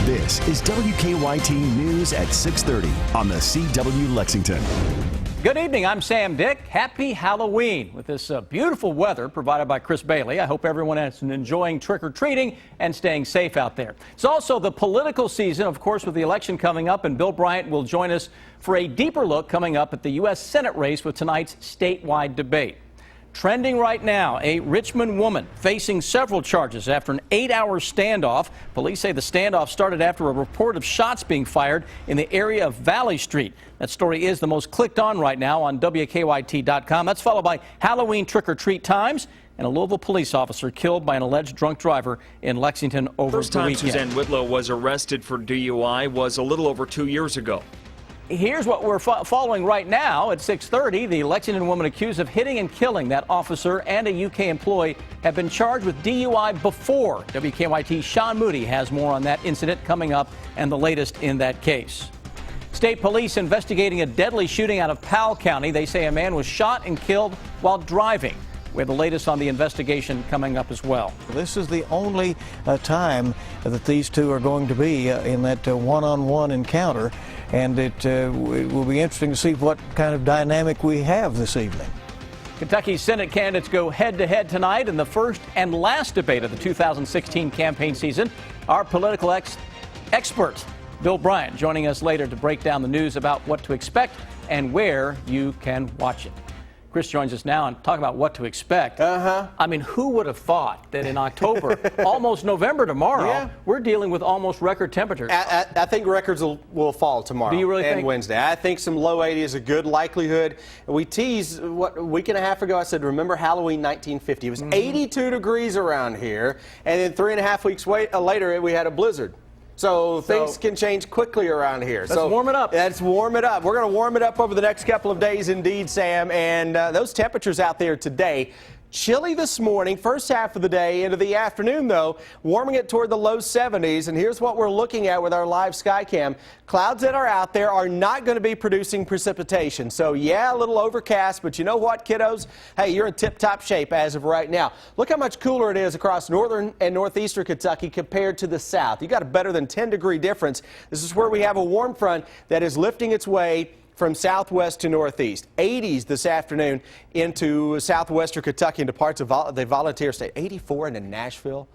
This is WKYT News at 6:30 on the CW Lexington. Good evening, I'm Sam Dick. Happy Halloween with this beautiful weather provided by Chris Bailey. I hope everyone is enjoying trick-or-treating and staying safe out there. It's also the political season, of course, with the election coming up, and Bill Bryant will join us for a deeper look coming up at the U.S. Senate race with tonight's statewide debate. Trending right now, a Richmond woman facing several charges after an 8-hour standoff. Police say the standoff started after a report of shots being fired in the area of Valley Street. That story is the most clicked on right now on WKYT.com. That's followed by Halloween trick-or-treat times and a Louisville police officer killed by an alleged drunk driver in Lexington over the weekend. First time Suzanne Whitlow was arrested for DUI was a little over 2 years ago. Here's what we're following right now at 6:30. The Lexington woman accused of hitting and killing that officer and a UK employee have been charged with DUI before. WKYT's Sean Moody has more on that incident coming up and the latest in that case. State police investigating a deadly shooting out of Powell County. They say a man was shot and killed while driving. We have the latest on the investigation coming up as well. This is the only time that these two are going to be in that one-on-one encounter, and it will be interesting to see what kind of dynamic we have this evening. Kentucky Senate candidates go head-to-head tonight in the first and last debate of the 2016 campaign season. Our political expert, Bill Bryant, joining us later to break down the news about what to expect and where you can watch it. Chris joins us now and talk about what to expect. I mean, who would have thought that in October, almost November tomorrow, we're dealing with almost record temperatures? I think records will fall tomorrow. Do you really and think? Wednesday. I think some low 80 is a good likelihood. We teased, a week and a half ago, I said, remember Halloween 1950? It was 82 degrees around here, and then 3.5 weeks later, we had a blizzard. So things can change quickly around here. Let's warm it up. Let's warm it up. We're going to warm it up over the next couple of days indeed, Sam. And those temperatures out there today, chilly this morning, first half of the day. Into the afternoon, though, warming it toward the low 70s. And here's what we're looking at with our live sky cam. Clouds that are out there are not going to be producing precipitation. So, yeah, a little overcast, but you know what, kiddos? Hey, you're in tip-top shape as of right now. Look how much cooler it is across northern and northeastern Kentucky compared to the south. You got a better than 10-degree difference. This is where we have a warm front that is lifting its way from southwest to northeast. 80s this afternoon into southwestern Kentucky into parts of the Volunteer State. 84 into Nashville.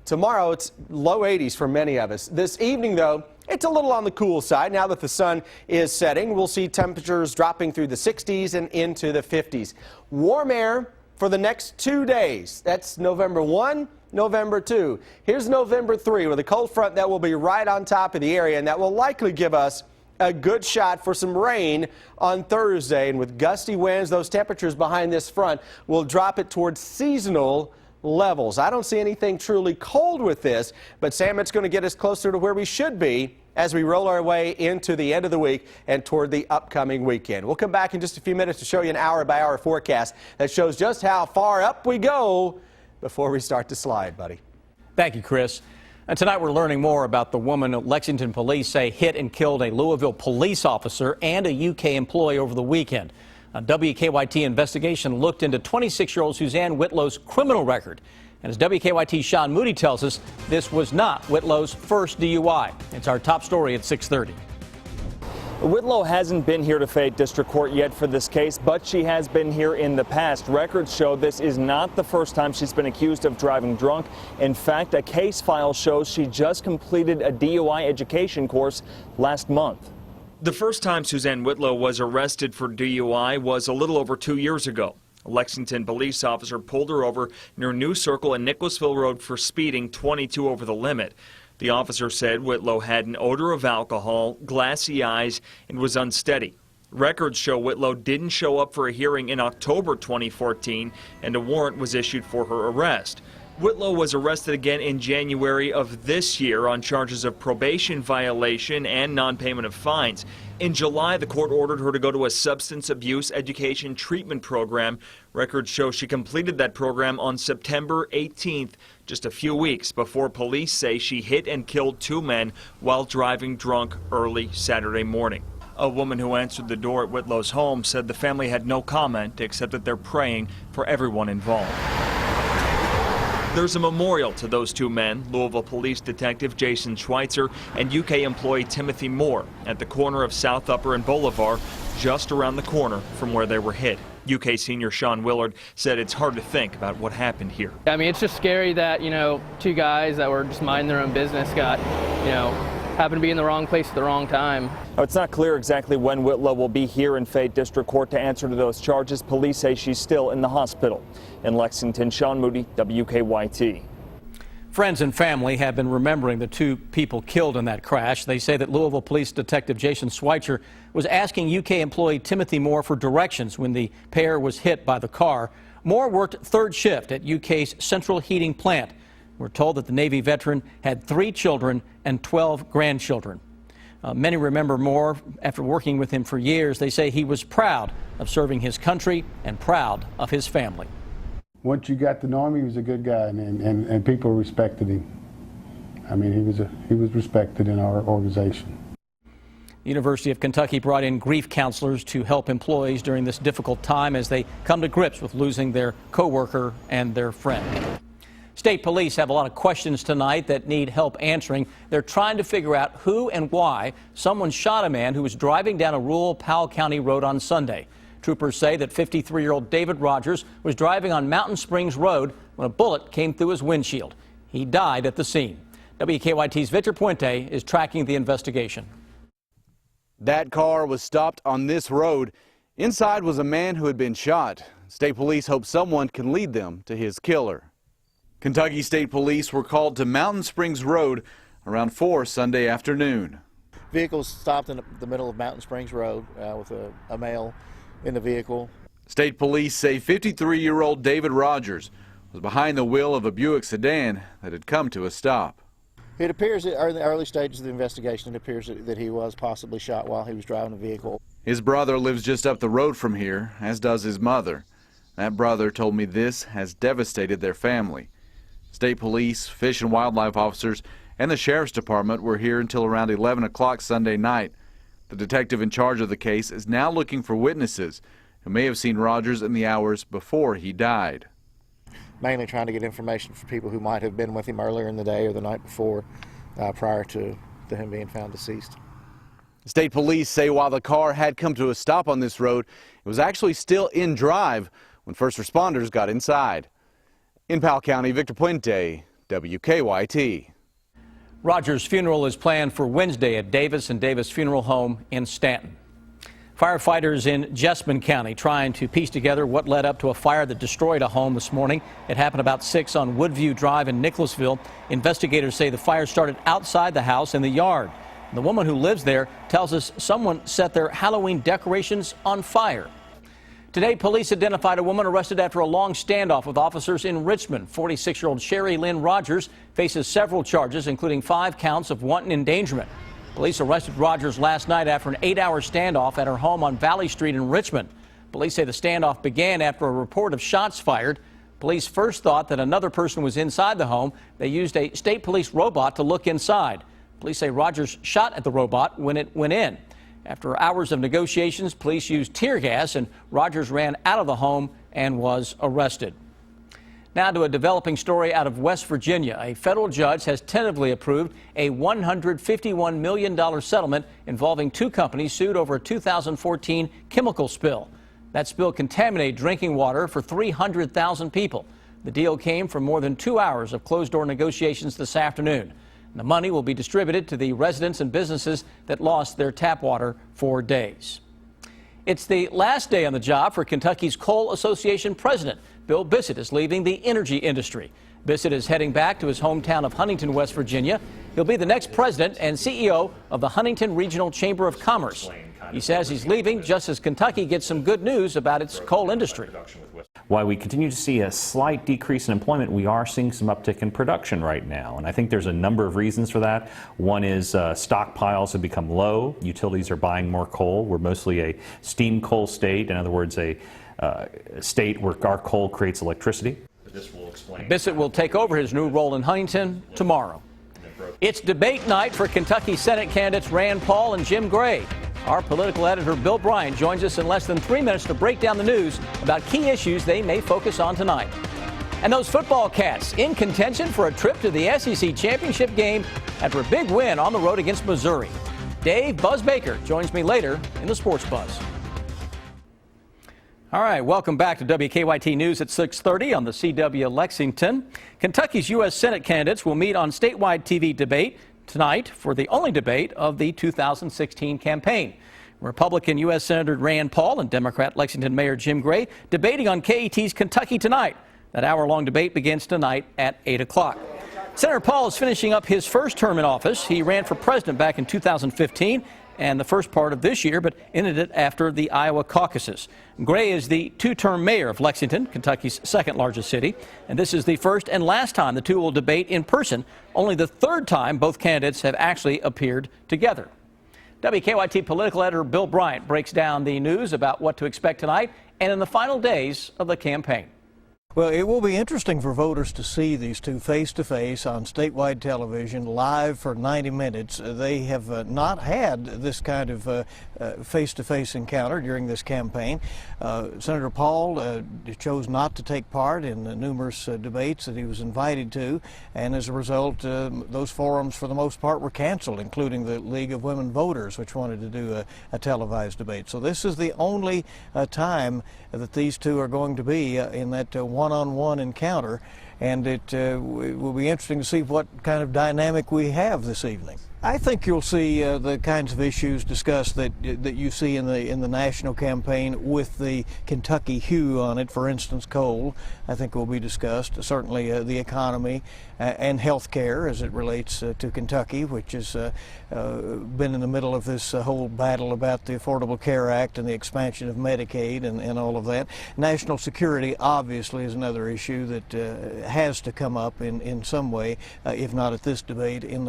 Tomorrow it's low 80s for many of us. This evening, though, it's a little on the cool side. Now that the sun is setting, we'll see temperatures dropping through the 60s and into the 50s. Warm air for the next 2 days. That's November 1, November 2. Here's November 3 with a cold front that will be right on top of the area, and that will likely give us a good shot for some rain on Thursday. And with gusty winds, those temperatures behind this front will drop it towards seasonal levels. I don't see anything truly cold with this, but Sam, it's going to get us closer to where we should be as we roll our way into the end of the week and toward the upcoming weekend. We'll come back in just a few minutes to show you an hour-by-hour forecast that shows just how far up we go before we start to slide, buddy. Thank you, Chris. And tonight we're learning more about the woman Lexington police say hit and killed a Louisville police officer and a UK employee over the weekend. A WKYT investigation looked into 26-year-old Suzanne Whitlow's criminal record. And as WKYT's Sean Moody tells us, this was not Whitlow's first DUI. It's our top story at 6:30. Whitlow hasn't been here to Fayette District Court yet for this case, but she has been here in the past. Records show this is not the first time she's been accused of driving drunk. In fact, a case file shows she just completed a DUI education course last month. The first time Suzanne Whitlow was arrested for DUI was a little over 2 years ago. A Lexington police officer pulled her over near New Circle and Nicholasville Road for speeding 22 over the limit. The officer said Whitlow had an odor of alcohol, glassy eyes, and was unsteady. Records show Whitlow didn't show up for a hearing in October 2014, and a warrant was issued for her arrest. Whitlow was arrested again in January of this year on charges of probation violation and non-payment of fines. In July, the court ordered her to go to a substance abuse education treatment program. Records show she completed that program on September 18th, just a few weeks before police say she hit and killed 2 men while driving drunk early Saturday morning. A woman who answered the door at Whitlow's home said the family had no comment except that they're praying for everyone involved. There's a memorial to those two men, Louisville Police Detective Jason Schweitzer and UK employee Timothy Moore, at the corner of South Upper and Boulevard, just around the corner from where they were hit. UK senior Sean Willard said it's hard to think about what happened here. I mean, it's just scary that, two guys that were just minding their own business got, happened to be in the wrong place at the wrong time. It's not clear exactly when Whitlow will be here in Fayette District Court to answer to those charges. Police say she's still in the hospital. In Lexington, Sean Moody, WKYT. Friends and family have been remembering the two people killed in that crash. They say that Louisville Police Detective Jason Schweitzer was asking UK employee Timothy Moore for directions when the pair was hit by the car. Moore worked third shift at UK's central heating plant. We're told that the Navy veteran had 3 children and 12 grandchildren. Many remember Moore after working with him for years. They say he was proud of serving his country and proud of his family. Once you got to know him, he was a good guy, and people respected him. I mean, he was respected in our organization. The University of Kentucky brought in grief counselors to help employees during this difficult time as they come to grips with losing their coworker and their friend. State police have a lot of questions tonight that need help answering. They're trying to figure out who and why someone shot a man who was driving down a rural Powell County road on Sunday. Troopers say that 53-year-old David Rogers was driving on Mountain Springs Road when a bullet came through his windshield. He died at the scene. WKYT's Victor Puente is tracking the investigation. That car was stopped on this road. Inside was a man who had been shot. State police hope someone can lead them to his killer. Kentucky State Police were called to Mountain Springs Road around 4 Sunday afternoon. Vehicles stopped in the middle of Mountain Springs Road with a male in the vehicle. State police say 53-year-old David Rogers was behind the wheel of a Buick sedan that had come to a stop. It appears that in the early stages of the investigation, it appears that he was possibly shot while he was driving the vehicle. His brother lives just up the road from here, as does his mother. That brother told me this has devastated their family. State police, fish and wildlife officers, and the sheriff's department were here until around 11 o'clock Sunday night. The detective in charge of the case is now looking for witnesses who may have seen Rogers in the hours before he died. Mainly trying to get information for people who might have been with him earlier in the day or the night before, prior to him being found deceased. State police say while the car had come to a stop on this road, it was actually still in drive when first responders got inside. In Powell County, Victor Puente, WKYT. Rogers' funeral is planned for Wednesday at Davis and Davis Funeral Home in Stanton. Firefighters in Jessamine County trying to piece together what led up to a fire that destroyed a home this morning. It happened about 6 on Woodview Drive in Nicholasville. Investigators say the fire started outside the house in the yard. The woman who lives there tells us someone set their Halloween decorations on fire. Today, police identified a woman arrested after a long standoff with officers in Richmond. 46-year-old Sherry Lynn Rogers faces several charges, including 5 counts of wanton endangerment. Police arrested Rogers last night after an 8-hour standoff at her home on Valley Street in Richmond. Police say the standoff began after a report of shots fired. Police first thought that another person was inside the home. They used a state police robot to look inside. Police say Rogers shot at the robot when it went in. After hours of negotiations, police used tear gas, and Rogers ran out of the home and was arrested. Now to a developing story out of West Virginia. A federal judge has tentatively approved a $151 million settlement involving 2 companies sued over a 2014 chemical spill. That spill contaminated drinking water for 300,000 people. The deal came from more than 2 hours of closed-door negotiations this afternoon. The money will be distributed to the residents and businesses that lost their tap water for days. It's the last day on the job for Kentucky's Coal Association president. Bill Bissett is leaving the energy industry. Bissett is heading back to his hometown of Huntington, West Virginia. He'll be the next president and CEO of the Huntington Regional Chamber of Commerce. He says he's leaving just as Kentucky gets some good news about its coal industry. While we continue to see a slight decrease in employment, we are seeing some uptick in production right now. And I think there's a number of reasons for that. One is stockpiles have become low. Utilities are buying more coal. We're mostly a steam coal state. In other words, a state where our coal creates electricity. Bissett will take over his new role in Huntington tomorrow. It's debate night for Kentucky Senate candidates Rand Paul and Jim Gray. Our political editor Bill Bryant joins us in less than 3 minutes to break down the news about key issues they may focus on tonight. And those football Cats in contention for a trip to the SEC championship game after a big win on the road against Missouri. Dave Buzz Baker joins me later in the Sports Buzz. All right, welcome back to WKYT News at 6:30 on the CW Lexington. Kentucky's U.S. Senate candidates will meet on statewide TV debate tonight for the only debate of the 2016 campaign. Republican U.S. Senator Rand Paul and Democrat Lexington Mayor Jim Gray debating on KET's Kentucky Tonight. That hour-long debate begins tonight at 8 o'clock. Senator Paul is finishing up his first term in office. He ran for president back in 2015 and the first part of this year, but ended it after the Iowa caucuses. Gray is the two-term mayor of Lexington, Kentucky's second largest city, and this is the first and last time the two will debate in person, only the third time both candidates have actually appeared together. WKYT political editor Bill Bryant breaks down the news about what to expect tonight and in the final days of the campaign. Well, it will be interesting for voters to see these two face-to-face on statewide television live for 90 minutes. They have not had this kind of face-to-face encounter during this campaign. Senator Paul chose not to take part in the numerous debates that he was invited to, and as a result, those forums for the most part were canceled, including the League of Women Voters, which wanted to do a televised debate. So this is the only time that these two are going to be in that one-on-one encounter, and it will be interesting to see what kind of dynamic we have this evening. I think you'll see the kinds of issues discussed that you see in the national campaign with the Kentucky hue on it. For instance, coal, I think will be discussed. Certainly the economy and health care as it relates to Kentucky, which has been in the middle of this whole battle about the Affordable Care Act and the expansion of Medicaid and all of that. National security obviously is another issue that has to come up in some way, if not at this debate, in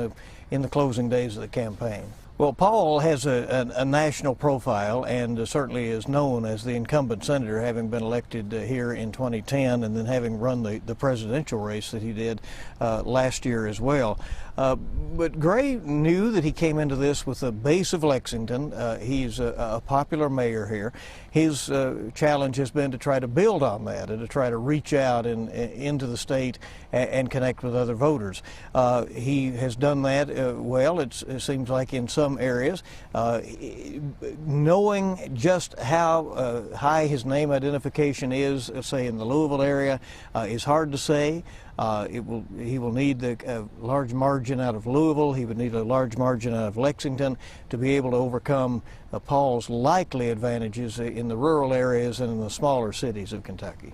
the closing days of the campaign. Well, Paul has a national profile and certainly is known as the incumbent senator, having been elected here in 2010 and then having run the presidential race that he did last year as well. But Gray knew that he came into this with a base of Lexington. He's a popular mayor here. His challenge has been to try to build on that and to try to reach out into the state and connect with other voters. He has done that well, it seems like, in some areas. Knowing just how high his name identification is, say in the Louisville area, is hard to say. He will need a large margin out of Louisville. He would need a large margin out of Lexington to be able to overcome Paul's likely advantages in the rural areas and in the smaller cities of Kentucky.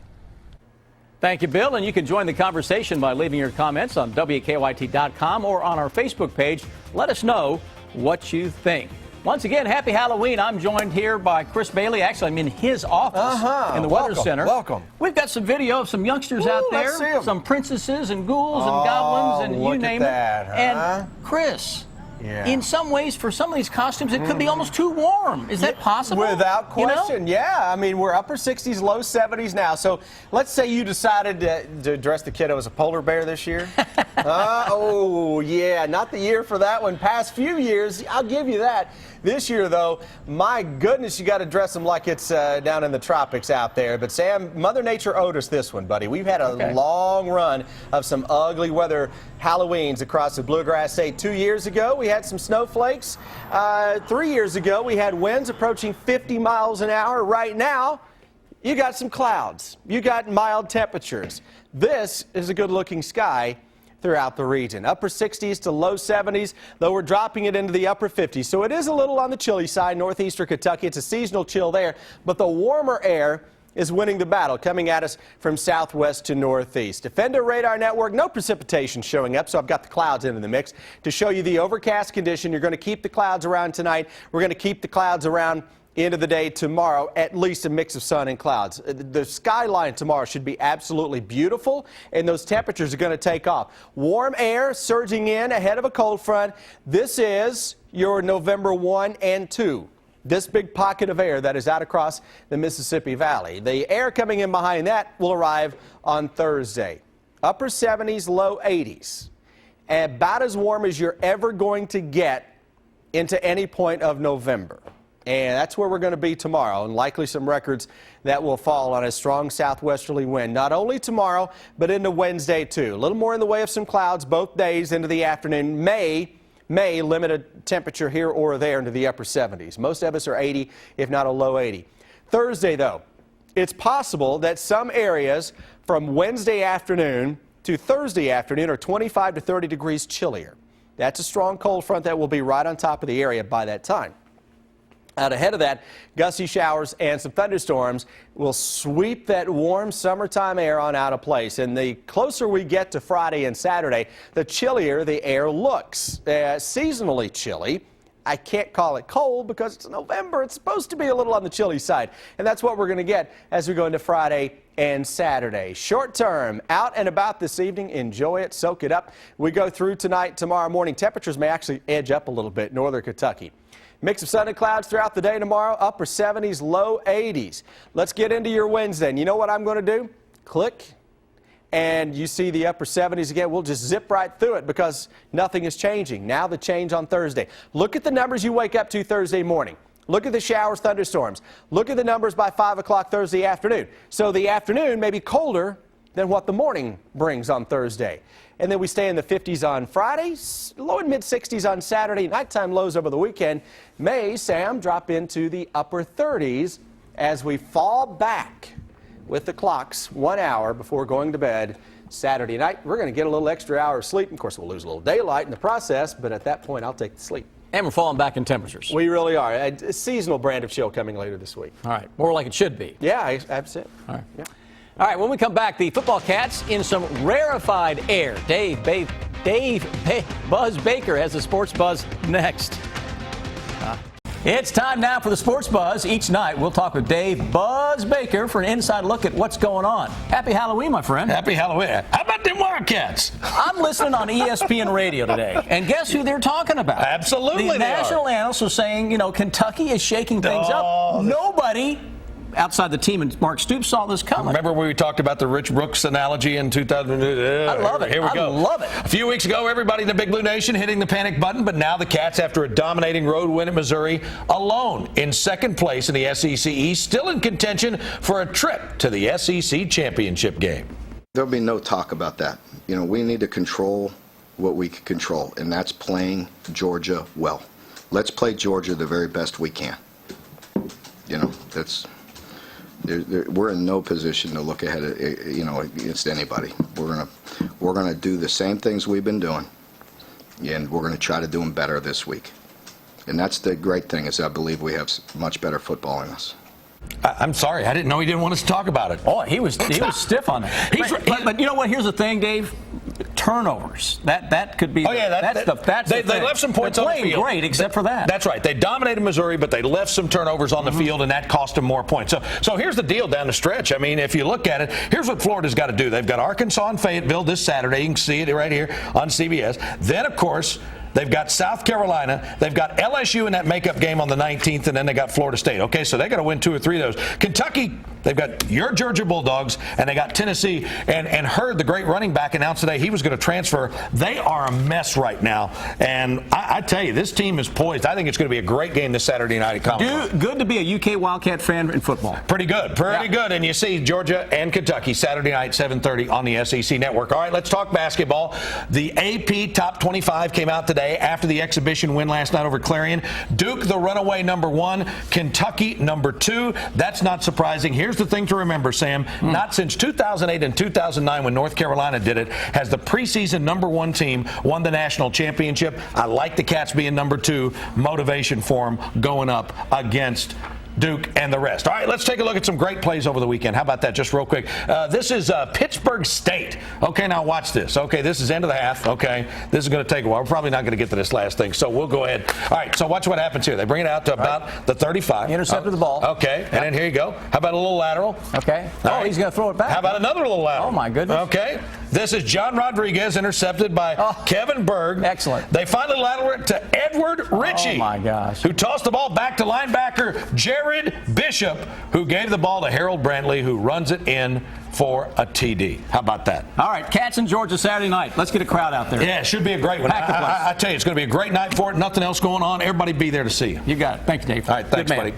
Thank you, Bill, and you can join the conversation by leaving your comments on WKYT.com or on our Facebook page. Let us know what you think. Once again, happy Halloween. I'm joined here by Chris Bailey. Actually, I'm in his office in the Weather Center. Welcome. We've got some video of some youngsters out there, let's see 'em. some princesses and ghouls and goblins and you name that, it. huh? And Chris, yeah. In some ways, for some of these costumes, it could be almost too warm. Is that possible? Without question, yeah. I mean, we're upper 60s, low 70s now. So let's say you decided to dress the kiddo as a polar bear this year. Oh, yeah, not the year for that one. Past few years, I'll give you that. This year, though, my goodness, you got to dress them like it's down in the tropics out there. But Sam, Mother Nature owed us this one, buddy. We've had a long run of some ugly weather Halloweens across the Bluegrass State. 2 years ago, we had some snowflakes. 3 years ago, we had winds approaching 50 miles an hour. Right now, you got some clouds. You got mild temperatures. This is a good-looking sky throughout the region. Upper 60s to low 70s, though we're dropping it into the upper 50s. So it is a little on the chilly side, northeastern Kentucky. It's a seasonal chill there, but the warmer air is winning the battle, coming at us from southwest to northeast. Defender radar network, no precipitation showing up, so I've got the clouds into the mix to show you the overcast condition. You're going to keep the clouds around tonight. We're going to keep the clouds around end of the day tomorrow, at least a mix of sun and clouds. The skyline tomorrow should be absolutely beautiful, and those temperatures are going to take off. Warm air surging in ahead of a cold front. This is your November 1 and 2. This big pocket of air that is out across the Mississippi Valley. The air coming in behind that will arrive on Thursday. Upper 70s, low 80s. About as warm as you're ever going to get into any point of November. And that's where we're going to be tomorrow, and likely some records that will fall on a strong southwesterly wind. Not only tomorrow, but into Wednesday, too. A little more in the way of some clouds both days into the afternoon. May limited temperature here or there into the upper 70s. Most of us are 80, if not a low 80. Thursday, though, it's possible that some areas from Wednesday afternoon to Thursday afternoon are 25 to 30 degrees chillier. That's a strong cold front that will be right on top of the area by that time. Out ahead of that, gusty showers and some thunderstorms will sweep that warm summertime air on out of place. And the closer we get to Friday and Saturday, the chillier the air looks. Seasonally chilly. I can't call it cold because it's November. It's supposed to be a little on the chilly side. And that's what we're going to get as we go into Friday and Saturday. Short term, out and about this evening. Enjoy it. Soak it up. We go through tonight, tomorrow morning. Temperatures may actually edge up a little bit in northern Kentucky. Mix of sun and clouds throughout the day tomorrow, upper 70s, low 80s. Let's get into your Wednesday. And you know what I'm going to do? Click, and you see the upper 70s again. We'll just zip right through it because nothing is changing. Now the change on Thursday. Look at the numbers you wake up to Thursday morning. Look at the showers, thunderstorms. Look at the numbers by 5 o'clock Thursday afternoon. So the afternoon may be colder than what the morning brings on Thursday. And then we stay in the 50s on Friday, low and mid 60s on Saturday, nighttime lows over the weekend. May, Sam, drop into the upper 30s as we fall back with the clocks 1 hour before going to bed Saturday night. We're going to get a little extra hour of sleep. Of course, we'll lose a little daylight in the process, but at that point, I'll take the sleep. And we're falling back in temperatures. We really are. A seasonal brand of chill coming later this week. All right, more like it should be. Yeah, that's it. All right. Yeah. All right, when we come back, the football cats in some rarefied air. Buzz Baker has the Sports Buzz next. It's time now for the Sports Buzz. Each night, we'll talk with Dave Buzz Baker for an inside look at what's going on. Happy Halloween, my friend. Happy Halloween. How about them Wildcats? I'm listening on ESPN radio today, and guess who they're talking about? Absolutely, the national analysts are saying, Kentucky is shaking things up. Nobody outside the team and Mark Stoops saw this coming. Remember when we talked about the Rich Brooks analogy in 2000? I love it. Here we go. I love it. A few weeks ago, everybody in the Big Blue Nation hitting the panic button, but now the Cats, after a dominating road win at Missouri, alone in second place in the SEC East, still in contention for a trip to the SEC championship game. There'll be no talk about that. We need to control what we can control, and that's playing Georgia well. Let's play Georgia the very best we can. We're in no position to look ahead, against anybody. We're gonna do the same things we've been doing, and we're gonna try to do them better this week. And that's the great thing, is I believe we have much better football in us. I'm sorry, I didn't know he didn't want us to talk about it. Oh, he was stiff on that. But you know what? Here's the thing, Dave. Turnovers. That could be. Oh yeah, they left some points on the field. They're playing great, except for that. That's right. They dominated Missouri, but they left some turnovers on the field, and that cost them more points. So here's the deal down the stretch. I mean, if you look at it, here's what Florida's got to do. They've got Arkansas and Fayetteville this Saturday. You can see it right here on CBS. Then, of course, they've got South Carolina. They've got LSU in that makeup game on the 19th, and then they got Florida State. Okay, so they got to win 2 or 3 of those. Kentucky, they've got your Georgia Bulldogs, and they got Tennessee. And Hurd, the great running back, announced today he was going to transfer. They are a mess right now. And I tell you, this team is poised. I think it's going to be a great game this Saturday night at Common. Good to be a UK Wildcat fan in football. Pretty good. Good. And you see Georgia and Kentucky Saturday night, 7:30 on the SEC Network. All right, let's talk basketball. The AP Top 25 came out today after the exhibition win last night over Clarion. Duke, the runaway #1. Kentucky, #2. That's not surprising. Here's the thing to remember, Sam. Not since 2008 and 2009, when North Carolina did it, has the preseason #1 team won the national championship. I like the Cats being #2. Motivation for them going up against Duke and the rest. All right, let's take a look at some great plays over the weekend. How about that, just real quick? This is Pittsburgh State. Okay, now watch this. Okay, this is end of the half. Okay, this is going to take a while. We're probably not going to get to this last thing, so we'll go ahead. All right, so watch what happens here. They bring it out to about the 35. Intercepted the ball. Okay, and then here you go. How about a little lateral? Okay. All he's going to throw it back. How about another little lateral? Oh, my goodness. Okay. This is John Rodriguez, intercepted by Kevin Berg. Excellent. They finally lateral it to Edward Ritchie. Oh, my gosh. Who tossed the ball back to linebacker Jared Bishop, who gave the ball to Harold Brantley, who runs it in for a TD. How about that? All right, Cats in Georgia Saturday night. Let's get a crowd out there. Yeah, it should be a great one. I tell you, it's going to be a great night for it. Nothing else going on. Everybody be there to see you. You got it. Thank you, Dave. All right, thanks, buddy.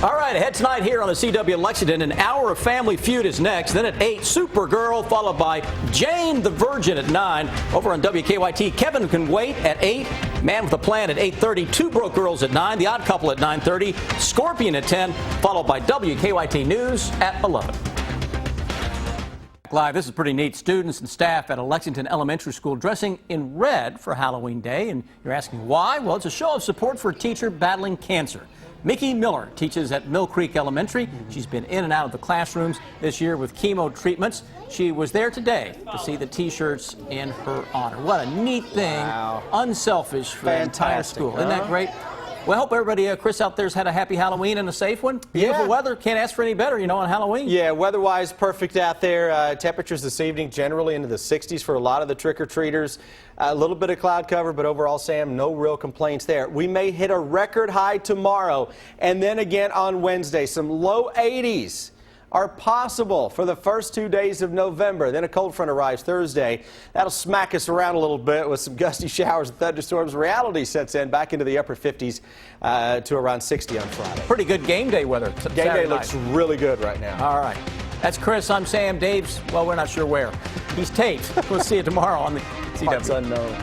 All right, ahead tonight here on the CW Lexington, an hour of Family Feud is next. Then at 8, Supergirl, followed by Jane the Virgin at 9. Over on WKYT, Kevin Can Wait at 8. Man with a Plan at 8:30. Two Broke Girls at 9. The Odd Couple at 9:30. Scorpion at 10, followed by WKYT News at 11. Live, this is pretty neat. Students and staff at a Lexington elementary school dressing in red for Halloween Day. And you're asking why? Well, it's a show of support for a teacher battling cancer. Mickey Miller teaches at Mill Creek Elementary. She's been in and out of the classrooms this year with chemo treatments. She was there today to see the T-shirts in her honor. What a neat thing. Wow. Unselfish for the entire school. Isn't that great? Well, I hope everybody, Chris, out there's had a happy Halloween and a safe one. Beautiful weather. Can't ask for any better, on Halloween. Yeah, weather-wise, perfect out there. Temperatures this evening generally into the 60s for a lot of the trick-or-treaters. A little bit of cloud cover, but overall, Sam, no real complaints there. We may hit a record high tomorrow, and then again on Wednesday. Some low 80s are possible for the first 2 days of November. Then a cold front arrives Thursday. That'll smack us around a little bit with some gusty showers and thunderstorms. Reality sets in back into the upper 50s to around 60 on Friday. Pretty good game day weather. Game day looks really good right now. All right. That's Chris. I'm Sam. Dave's, well, we're not sure where. He's Tate. We'll see you tomorrow on the CW. Parts unknown.